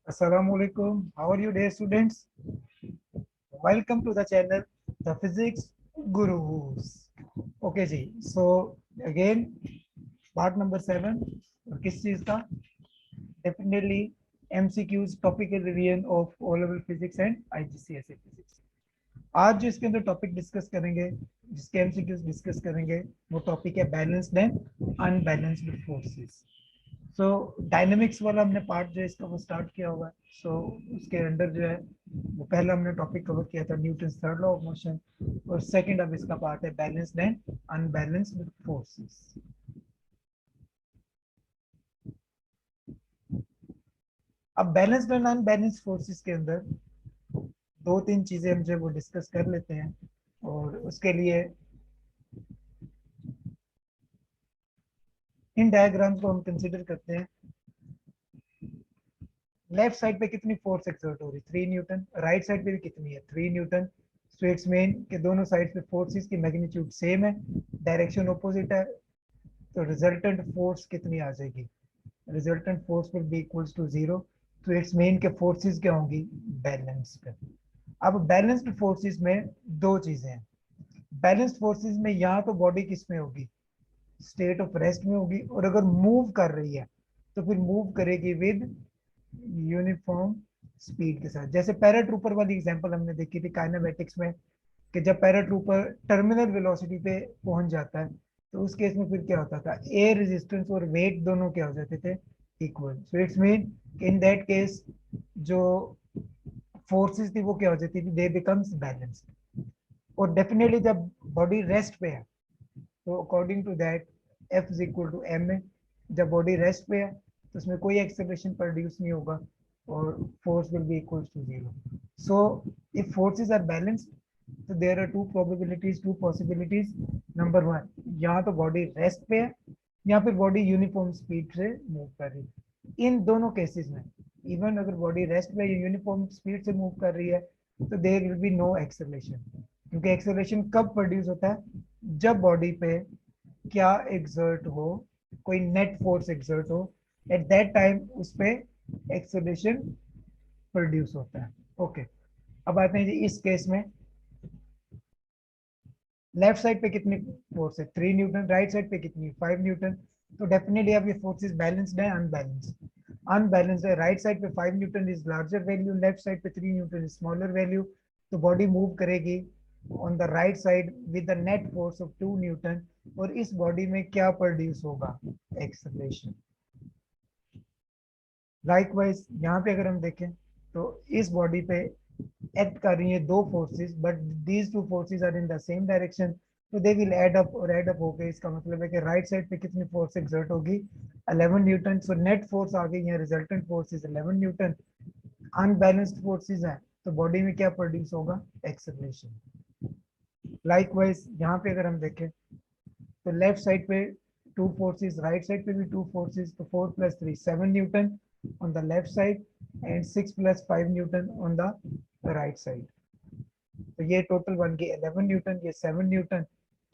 Assalamualaikum. How are you, dear students? Welcome to the channel, The Physics Gurus. Okay ji. So again, part number 7. और किस चीज का? Definitely MCQs, topical revision of O-level physics and IGCSE physics. आज जो इसके अंदर topic discuss करेंगे, जिसके एमसीक्यूज डिस्कस करेंगे, वो टॉपिक है balanced and unbalanced forces. So dynamics वाला हमने पार्ट जो है इसका वो स्टार्ट किया हुआ है. सो उसके अंदर जो है वो पहला हमने टॉपिक कवर किया था Newton third law of motion, और सेकंड अब इसका पार्ट है बैलेंस्ड एंड अनबैलेंस्ड फोर्सेस. अब बैलेंस्ड एंड अनबैलेंस्ड फोर्सेस के अंदर दो तीन चीजें हम जो वो डिस्कस कर लेते हैं, और उसके लिए इन डायग्राम्स को हम कंसीडर करते हैं. लेफ्ट साइड पे कितनी फोर्स एक्सर्ट हो रही है? 3 न्यूटन. राइट साइड पे भी कितनी है? 3 न्यूटन. सो इट्स मीन कि दोनों साइड पे फोर्सेस की मैग्नीट्यूड सेम है, डायरेक्शन ऑपोजिट है, तो रिजल्टेंट फोर्स कितनी आ जाएगी? Resultant force will be equals to 0. तो इट्स मीन के फोर्सेस क्या होंगी? बैलेंस्ड. अब बैलेंस्ड फोर्सेस में दो चीजें हैं. बैलेंस्ड फोर्सेस में या तो बॉडी किस में होगी? स्टेट ऑफ रेस्ट में होगी, और अगर मूव कर रही है तो फिर मूव करेगी विद यूनिफॉर्म स्पीड के साथ. जैसे पैराट्रूपर वाली एग्जांपल हमने देखी थी काइनेमेटिक्स में, कि जब पैराट्रूपर टर्मिनल वेलोसिटी पे पहुंच जाता है तो उस केस में फिर क्या होता था? एयर रेजिस्टेंस और वेट दोनों क्या हो जाते थे? Equal. So it's mean in that case जो फोर्सेस थी वो क्या हो जाती थी? They becomes balanced. और डेफिनेटली जब बॉडी रेस्ट पे है तो according to that F is equal to m a. जब बॉडी रेस्ट पे है तो उसमें कोई एक्सेलरेशन प्रोड्यूस नहीं होगा, और force will be equal to 0. So if forces are balanced, तो there are two probabilities, two possibilities. Number one, यहाँ तो बॉडी रेस्ट पे है, या फिर बॉडी यूनिफॉर्म स्पीड से मूव कर रही है. इन दोनों केसेस में इवन अगर बॉडी रेस्ट पे या यूनिफॉर्म स्पीड से मूव कर रही है तो there will be no acceleration. क्योंकि एक्सेलरेशन कब प्रोड्यूस होता है? जब बॉडी पे क्या एग्जर्ट हो, कोई नेट फोर्स एग्जर्ट हो, एट दैट टाइम उस पे एक्सेलरेशन प्रोड्यूस होता है. ओके. अब आते हैं जी इस केस में. लेफ्ट साइड पे कितनी फोर्स है? 3 न्यूटन. राइट साइड पे कितनी? 5 न्यूटन. तो डेफिनेटली अब ये फोर्सेस बैलेंस्ड है अनबैलेंस्ड? अनबैलेंस्ड है. राइट साइड पे 5 Newton is larger value, left side पे 3 न्यूटन इज स्मॉलर वैल्यू. तो बॉडी मूव करेगी on the right side with the net force of 2 Newton, और इस बॉडी में क्या प्रोड्यूस होगा? एक्सेलरेशन. लाइकवाइज यहाँ पे अगर हम देखें तो इस बॉडी पे एक्ट कर रही है दो forces, but these two forces are in the same direction, तो दे विल एड अप, और एड अप होके इसका मतलब है कि राइट साइड पे कितनी फोर्स एक्सर्ट होगी? 11 न्यूटन. सो नेट फोर्स आ गई है, resultant force is 11 Newton. Unbalanced forces है तो बॉडी में क्या प्रोड्यूस होगा? एक्सेलरेशन. लाइकवाइज यहाँ पे अगर हम देखें तो लेफ्ट साइड पे टू फोर्सेस, राइट साइड पे भी टू फोर्सेस, तो 4 + 3 7 Newton on the left side and 6 + 5 Newton on the right side. तो ये टोटल बन गई 11 न्यूटन, ये 7 न्यूटन.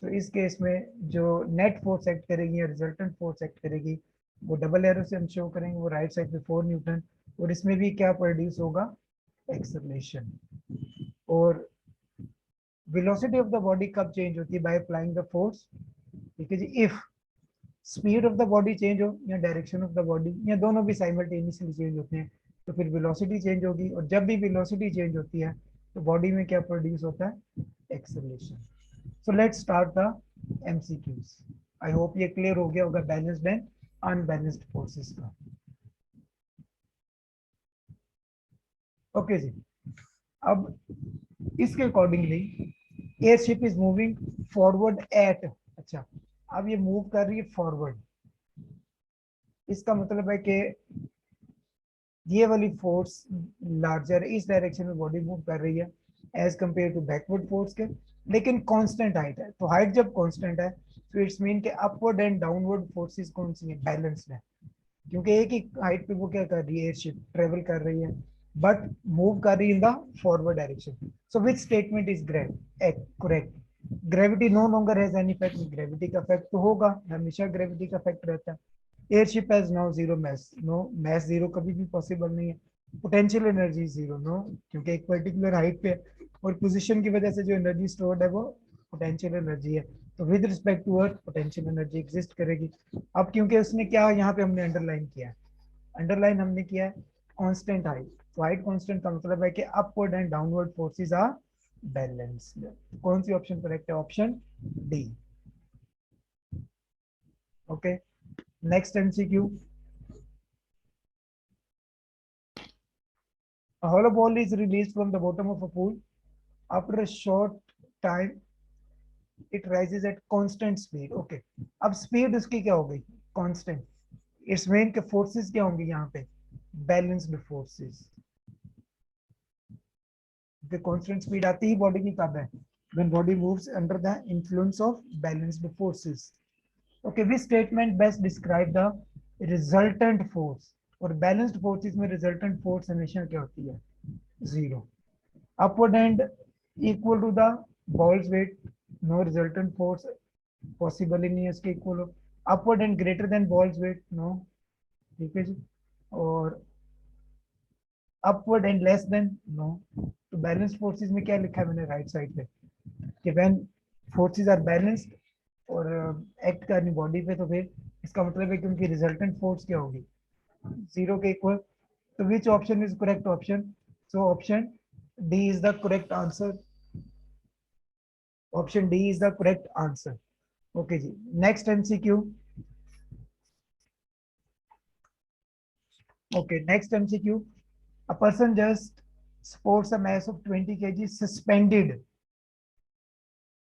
तो इस केस में जो नेट फोर्स एक्ट करेगी या रिजल्टेंट फोर्स एक्ट करेगी वो डबल एरो से हम शो करेंगे. वो राइट साइड पे 4 न्यूटन, और इसमें भी क्या प्रोड्यूस होगा? एक्सेलरेशन. और वेलोसिटी ऑफ द बॉडी कब चेंज होती है? By applying the force. ठीक है जी. If speed of the body change हो या डायरेक्शन ऑफ द बॉडी, या दोनों भी साइमल्टेनियसली चेंज होते हैं, तो फिर वेलोसिटी चेंज होगी. और जब भी वेलोसिटी चेंज होती है तो बॉडी में क्या प्रोड्यूस होता है? Acceleration. So let's start the MCQs. I hope ये क्लियर हो गया होगा बैलेंस्ड एंड अनबैलेंस्ड फोर्सेस का. ओके जी. अब इसके accordingly airship is moving forward at. अच्छा, अब ये मूव कर रही है फॉरवर्ड. इसका मतलब है कि ये वाली फोर्स लार्जर, इस डायरेक्शन में बॉडी मूव कर रही है as compare to backward force के, लेकिन कांस्टेंट हाइट है. तो हाइट जब कांस्टेंट है तो इट्स मीन के अपवर्ड एंड डाउनवर्ड फोर्सेस कौन सी है? बैलेंस्ड है. क्योंकि एक ही हाइट पे वो क्या कर रही है? एयरशिप ट्रेवल कर रही है, बट मूव कर रही है in the forward direction. So which statement is correct? Gravity no longer has any effect. Gravity का इफेक्ट तो होगा, हमेशा ग्रेविटी का इफेक्ट रहता है. Airship has now zero mass. No mass zero कभी भी पॉसिबल नहीं है. पोटेंशियल एनर्जी जीरो, नो, क्योंकि एक पर्टिकुलर हाइट पे और पोजीशन की वजह से जो एनर्जी स्टोर्ड है वो पोटेंशियल एनर्जी है। तो with respect to earth potential energy exist करेगी। अब क्योंकि उसने क्या यहाँ पे हमने अंडरलाइन किया है, अंडरलाइन हमने किया है कांस्टेंट हाइट। तो हाइट कांस्टेंट का मतलब है कि upward and downward forces are balanced. कौन सी ऑप्शन करेक्ट है? Option D. Okay, next MCQ. A hollow ball is released from the bottom of a pool. After a short time, it rises at constant speed. Okay. अब speed उसकी क्या हो गई? Constant. It's mean के forces क्या होंगे यहाँ पे? Balanced forces. कांस्टेंट स्पीड आती ही बॉडी की कब है? when body moves under the influence of balanced forces. Okay, which statement best describe the resultant force? और बैलेंस्ड फोर्सेस में रिजल्टेंट फोर्स हमेशा क्या होती है? Zero. upward and equal to the ball's weight, no resultant force possible ही नहीं है इसके इक्वल हो। Upward and greater than balls weight, no. ठीक है जी। और upward and less than, no. तो बैलेंस फोर्सेस में क्या लिखा है मैंने राइट साइड पे कि व्हेन फोर्सेस आर बैलेंस्ड और एक्ट करनी बॉडी पे, तो फिर इसका मतलब है कि उनकी रिजल्टेंट फोर्स क्या होगी? जीरो के इक्वल। तो which option is correct option? So option D is the correct answer. Option D is the correct answer. Okay जी, next MCQ. Okay, next MCQ. A person just sports a mass of 20 kg suspended.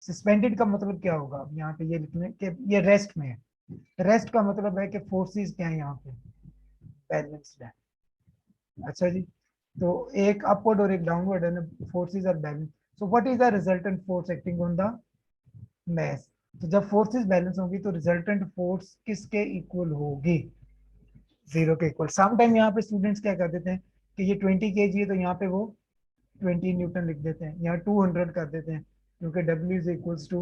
Suspended का मतलब क्या होगा? अब यहाँ पे ये लिखने कि ये रेस्ट में है। रेस्ट का मतलब है कि फोर्सेस क्या है यहाँ पे? बैलेंस्ड है। अच्छा जी, तो एक अपवर्ड और एक डाउनवर्ड है ना, forces are balance. So what is the resultant force acting on the mass? तो जब फोर्सेस बैलेंस होगी तो रिजल्टेंट फोर्स किसके इक्वल होगी? जीरो के इक्वल। सम टाइम यहाँ पे स्टूडेंट्स क्या कर देते हैं कि ये 20 kg है तो यहाँ पे वो 20 न्यूटन लिख देते हैं, यहाँ 200 कर देते हैं, क्योंकि W is equals to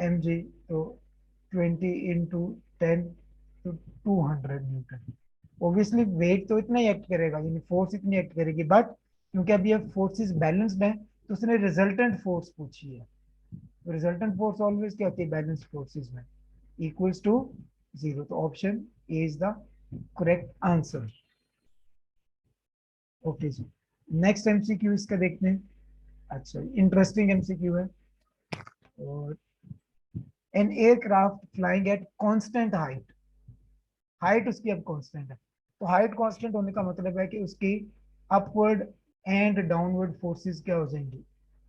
mg। तो 20 इंटू 10 तो 200 न्यूटन। ऑब्वियसली वेट तो इतना ही एक्ट करेगा, यानी फोर्स इतनी एक्ट करेगी, बट क्योंकि अब ये फोर्सेस बैलेंस्ड है तो उसने रिजल्टेंट फोर्स पूछी है। तो रिजल्टेंट फोर्स ऑलवेज क्या होती है बैलेंस्ड फोर्सेस में? Equals to zero. तो option A is the correct answer. Okay जी, नेक्स्ट एमसीक्यू इसका देखते हैं। अच्छा, इंटरेस्टिंग एमसीक्यू है। और an aircraft flying at constant height, height उसकी अब कांस्टेंट है। तो हाइट कांस्टेंट होने का मतलब है कि उसकी अपवर्ड एंड डाउनवर्ड फोर्सेस क्या हो जाएंगी?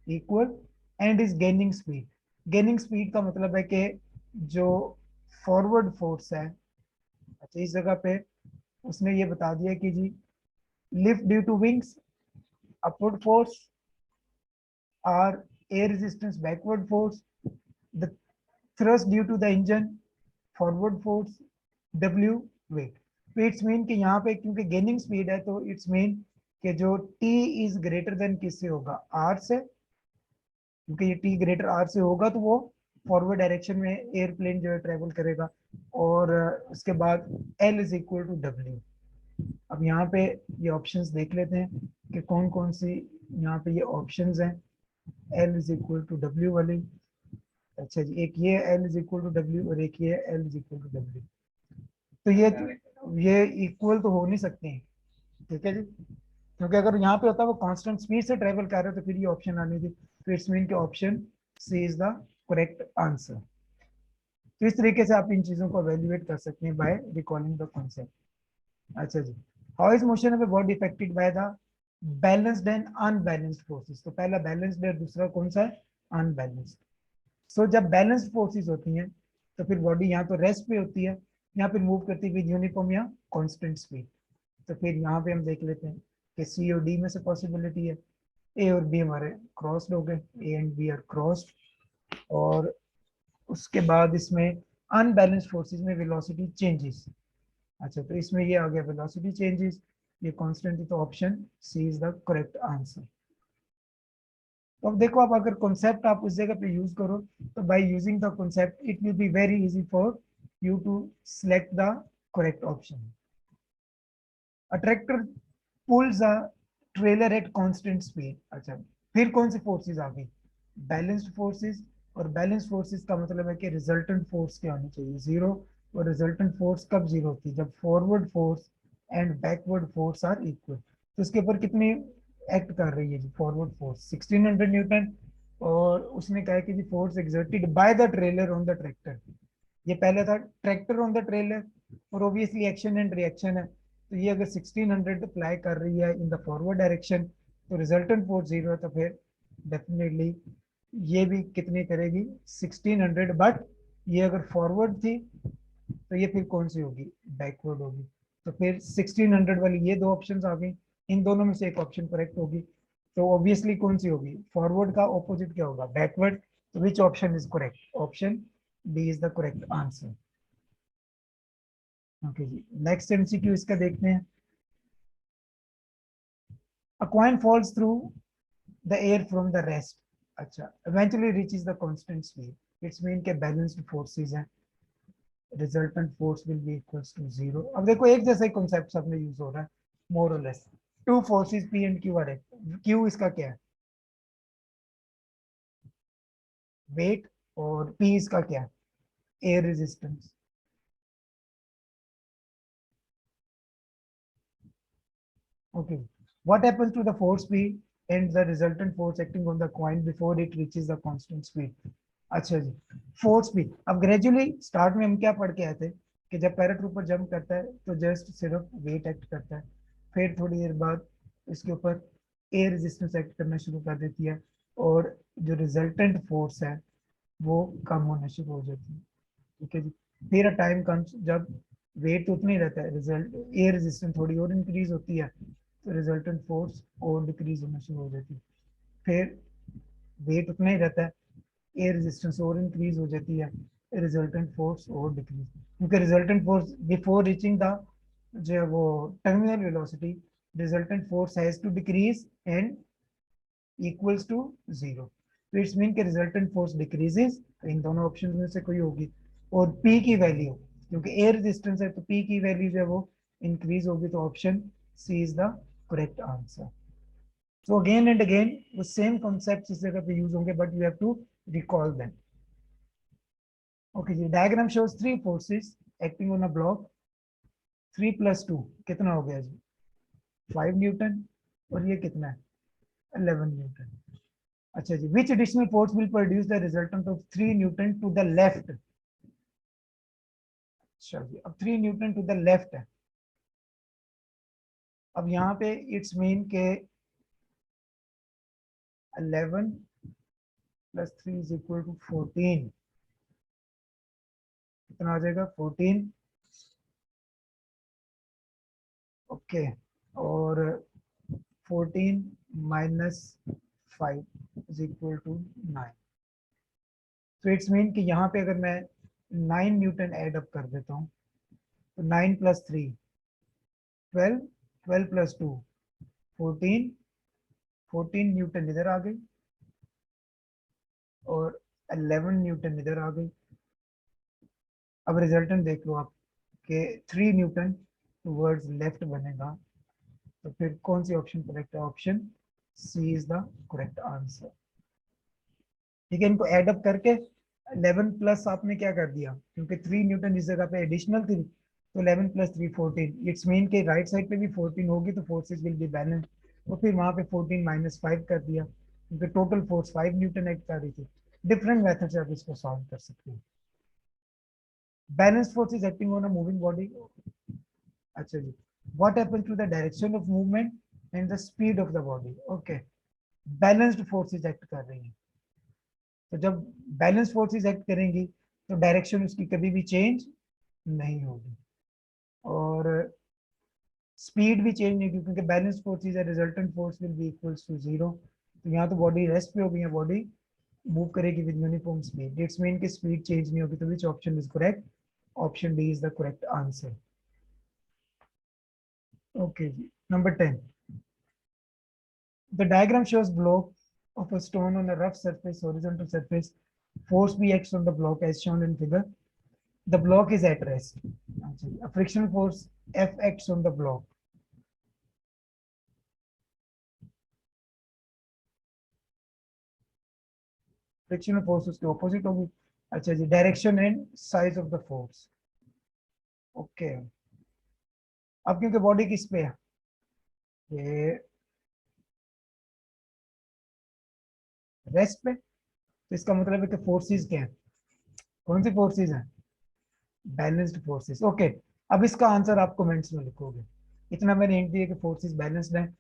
Equal. And is gaining speed. Gaining speed का मतलब है कि जो फॉरवर्ड फोर्स है, अच्छा इस जगह पे उसने ये बता दिया कि जी lift due to wings upward force, or air resistance backward force, the thrust due to the engine forward force, W weight। तो इट्स मीन कि यहाँ पे क्योंकि गेनिंग स्पीड है तो इट्स मीन कि जो T इज ग्रेटर देन किससे होगा? R से। क्योंकि ये T ग्रेटर R से होगा तो वो फॉरवर्ड डायरेक्शन में एयरप्लेन जो है ट्रेवल करेगा। और उसके बाद L is equal to W। अब यहाँ पे ये ऑप्शंस देख लेते हैं कि कौन कौन सी यहाँ पे ये ऑप्शंस हैं L is equal to W वाली। अच्छा जी, एक ये L is equal to W और एक ये L is equal to W. तो ये इक्वल तो हो नहीं सकते हैं। ठीक है जी, क्योंकि अगर यहाँ पे होता है वो कांस्टेंट स्पीड से ट्रेवल कर रहे हो तो फिर ये ऑप्शन आनी थी। तो इट्स मीन के option C is the correct answer. तो इस तरीके से आप इन चीजों को एवेल्युएट कर सकते हैं बाय रिकॉलिंग द कॉन्सेप्ट। अच्छा जी, how is motion of a body affected by the balanced and unbalanced forces? तो पहला बैलेंस्ड है, दूसरा कौन सा है? अनबैलेंस्ड। सो जब बैलेंस्ड फोर्सेस होती हैं तो फिर बॉडी यहाँ तो रेस्ट पे होती है, यहाँ पे मूव करती हुई यूनिफॉर्म या कांस्टेंट स्पीड। तो फिर यहाँ पे हम देख लेते हैं कि सी और डी में से पॉसिबिलिटी है। ए और बी हमारे क्रॉस्ड हो गए, A and B are crossed. और उसके बाद इसमें अनबैलेंस्ड फोर्सेस में वेलोसिटी चेंजेस। अच्छा, तो इसमें ये आ गया वेलोसिटी चेंजेस, ये कांस्टेंट है, तो option C is the correct answer. तो अब देखो, आप अगर कॉन्सेप्ट आप उस जगह पे यूज करो तो by using the concept it will be very easy for you to select the correct option. A tractor pulls a trailer at constant speed. अच्छा, फिर कौन सी फोर्सेस आ गई? बैलेंस्ड फोर्सेस, और बैलेंस फोर्सेस का मतलब है कि रिजल्टेंट फोर्स क्या होनी चाहिए? जीरो। और रिजल्टेंट फोर्स कब जीरो होती है? जब forward force and backward force are equal. तो इसके ऊपर कितनी एक्ट कर रही है जी फॉरवर्ड फोर्स? 1600 न्यूटन। और उसने कहा कि जी force exerted by the trailer on the tractor. ये पहले था ट्रैक्टर ऑन द ट्रेलर, और ऑब्वियसली एक्शन एंड रिएक्शन है, तो ये अगर 1600 अप्लाई कर रही है इन द फॉरवर्ड डायरेक्शन, तो रिजल्टेंट फोर्स जीरो है, तो फिर डेफिनेटली ये भी कितनी करेगी? 1600। बट ये अगर फॉरवर्ड थी तो ये फिर कौन सी होगी? बैकवर्ड होगी। तो फिर 1600 वाली ये दो ऑप्शंस आ गई, इन दोनों में से एक ऑप्शन करेक्ट होगी। तो ऑब्वियसली कौन सी होगी? फॉरवर्ड का ऑपोजिट क्या होगा? बैकवर्ड। तो which option is correct? Option D is the correct answer. Okay जी, नेक्स्ट एमसीक्यू इसका देखते हैं। A coin falls through the air from the rest. अच्छा, eventually reaches the constant speed. It's mean के balanced forces हैं, resultant force will be equals to zero. अब देखो एक जैसा ही कॉन्सेप्ट सब में यूज हो रहा है मोर और less. Two forces P and Q are है। क्यू इसका क्या है? वेट। और पी इसका क्या है? Air resistance. Okay, what happens to the force P and the resultant force acting on the coin before it reaches the constant speed? अच्छा जी, फोर्स भी अब ग्रेजुअली स्टार्ट में हम क्या पढ़ के आए थे कि जब पैराट्रूपर जंप करता है तो जस्ट सिर्फ वेट एक्ट करता है, फिर थोड़ी देर बाद इसके ऊपर एयर रेजिस्टेंस एक्ट करना शुरू कर देती है, और जो रिजल्टेंट फोर्स है वो कम होना शुरू हो जाती है। ठीक है जी, फिर अ टाइम कम्स जब वेट तो उतना ही रहता है, रिजल्ट एयर रेजिस्टेंस थोड़ी और इंक्रीज होती है, तो रिजल्टेंट फोर्स और डिक्रीज होना शुरू हो जाती है। फिर वेट उतना ही रहता है, एयर रेजिस्टेंस और इंक्रीज हो जाती है, रिजल्टेंट फोर्स और डिक्रीज। क्योंकि resultant force before reaching the जो है वो terminal velocity, resultant force has to decrease and equals to zero. तो इट्स मीन के रिजल्टेंट फोर्स डिक्रीजेस, इन दोनों ऑप्शन में से कोई होगी। और पी की वैल्यू, क्योंकि एयर रेजिस्टेंस है तो पी की वैल्यू जो है वो इंक्रीज होगी, तो option C is the correct answer. So again and again वो सेम कॉन्सेप्ट इस जगह पे यूज होंगे, but you have to recall them. Okay जी, diagram shows three forces acting on a block. 3 + 2 कितना हो गया जी? 5 न्यूटन। और ये कितना है? 11 न्यूटन। अच्छा जी, which additional force will produce the resultant of 3 newton to the left? अच्छा जी, अब 3 न्यूटन टू द लेफ्ट है। अब यहाँ पे इट्स मीन के 11 + 3 = 14। कितना आ जाएगा? 14। ओके, और 14 - 5 = 9। तो इट्स मीन कि यहाँ पे अगर मैं 9 न्यूटन एड अप कर देता हूँ, तो 9 + 3 12, 12 + 2 14, 14 न्यूटन इधर आ गई, और 11 न्यूटन इधर आ गई। अब रिजल्टेंट देख लो आप कि 3 न्यूटन टूवर्ड्स लेफ्ट बनेगा, तो फिर कौन सी ऑप्शन करेक्ट है? Option C is the correct answer. ठीक है, इनको एड अप करके 11 प्लस आपने क्या कर दिया, क्योंकि 3 न्यूटन इस जगह पे एडिशनल थी, तो 11 + 3 14। इट्स मीन के राइट साइड पे भी 14 होगी, तो फोर्सेस विल बी बैलेंस। तो फिर वहां पे 14 - 5 कर दिया, क्योंकि टोटल फोर्स 5 न्यूटन एक्ट कर रही थी। डिफरेंट मेथड से आप इसको सॉल्व कर सकते हैं। Balance force is acting on a moving body. अच्छा जी, what happens to the direction of movement and the speed of the body? Okay, balanced forces act कर रही हैं, तो जब बैलेंस फोर्सेस एक्ट करेंगी तो डायरेक्शन उसकी कभी भी चेंज नहीं होगी, और स्पीड भी चेंज नहीं होगी, क्योंकि बैलेंस फोर्सेस है, resultant force will be equals to zero. तो यहाँ तो बॉडी रेस्ट पे होगी, बॉडी मूव करेगी with uniform speed. It's mean की स्पीड चेंज नहीं होगी, तो which option is correct? Option D is the correct answer. Okay जी, number 10। The diagram shows block of a stone on a rough surface, horizontal surface. Force B acts on the block as shown in figure. The block is at rest. A friction force F acts on the block. Frictional force उसके opposite होगी। अच्छा जी, direction and size of the force. Okay, अब क्योंकि body किस पे है, ये रेस्ट पे, तो इसका मतलब है कि फोर्सेस क्या है, कौन सी फोर्सेस हैं, बैलेंस्ड फोर्सेस। ओके, अब इसका आंसर आप कमेंट्स में लिखोगे, इतना मैंने हिंट दिया कि फोर्सेस बैलेंस्ड हैं,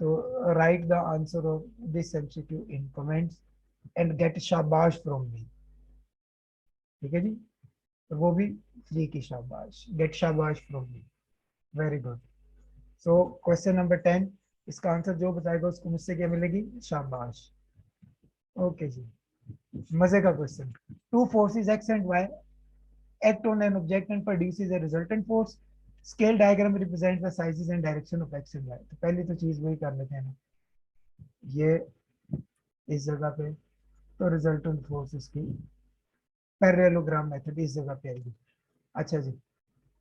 तो write the answer of this MCQ in comments and get शाबाश फ्रॉम मी। ठीक है जी, तो वो भी फ्री की शाबाश, गेट शाबाश from me. Very good. So question number 10, इसका आंसर जो बताएगा उसको मुझसे क्या मिलेगी, शाबाश। ओके जी, मजे का question. Two forces X and Y act on an object and produces a resultant force. Scale diagram represents the sizes and direction of x and y. तो पहली तो चीज वही कर लेते हैं ना, ये इस जगह पे, तो रिजल्टेंट फोर्स इसकी पैरेललोग्राम मेथड इस जगह पे आएगी। अच्छा जी,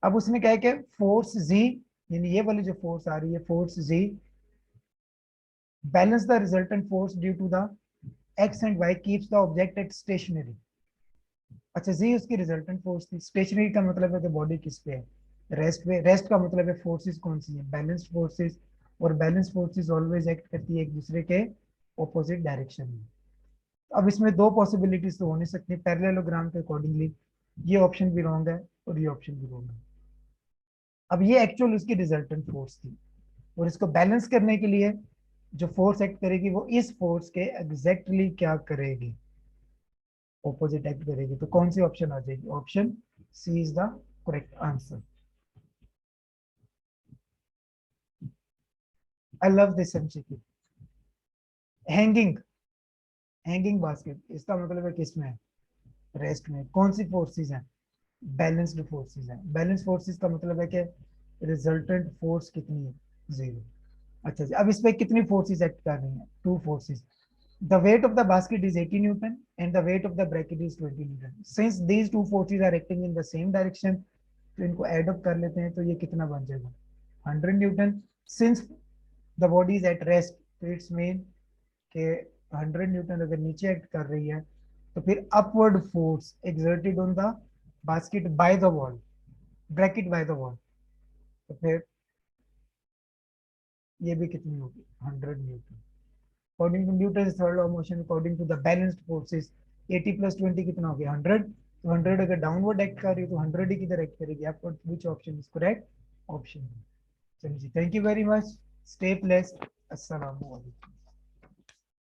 अब उसने क्या है कि फोर्स जी, यानी ये वाली जो फोर्स आ रही है फोर्स जी, balance the resultant force due to the X and Y keeps the object at stationary. अच्छा जी, उसकी रिजल्टेंट फोर्स थी। स्टेशनरी का मतलब है कि बॉडी किस पे है, रेस्ट पे। रेस्ट का मतलब है फोर्सेस कौन सी है, बैलेंस्ड फोर्सेस, और बैलेंस फोर्सेस ऑलवेज एक्ट करती है एक दूसरे के ऑपोजिट डायरेक्शन में। अब इसमें दो पॉसिबिलिटीज तो हो नहीं सकती पैरेललोग्राम के अकॉर्डिंगली, ये ऑप्शन भी रॉन्ग है और ये ऑप्शन भी रॉन्ग है। अब ये एक्चुअल उसकी रिजल्टेंट फोर्स थी, और इसको बैलेंस करने के लिए जो फोर्स एक्ट करेगी वो इस फोर्स के एग्जैक्टली क्या करेगी, ऑपोजिट एक्ट करेगी। तो कौन सी ऑप्शन आ जाएगी, option C is the correct answer. I love this MCQ. Hanging, hanging basket, इसका मतलब है किसमें है, रेस्ट में। कौन सी फोर्सेस हैं, बैलेंस्ड फोर्सेस हैं। बैलेंस फोर्सेस का मतलब है कि रिजल्टेंट फोर्स कितनी है, जीरो। अच्छा जी, अब इस पे कितनी फोर्सेस एक्ट कर रही हैं, two forces. The weight of the basket is 80 newton and the weight of the bracket is 20 newton. Since these two forces are acting in the same direction, तो इनको एड अप कर लेते हैं, तो ये कितना बन जाएगा, 100 Newton. Since the body is at rest, तो इट्स मीन के 100 न्यूटन अगर नीचे एक्ट कर रही है, तो फिर upward force exerted on the basket by the wall, bracket by the wall, तो फिर ये भी कितनी होगी, 100 newton. According to Newton third law of motion, according to the balanced forces, 80 plus 20 कितना हो गया, 100। तो 100 अगर डाउनवर्ड एक्ट कर रही है तो 100 ही किधर एक्ट करेगी, आपको which option is correct, option. चलिए जी, thank you very much, stay blessed, अस्सलाम वालेकुम।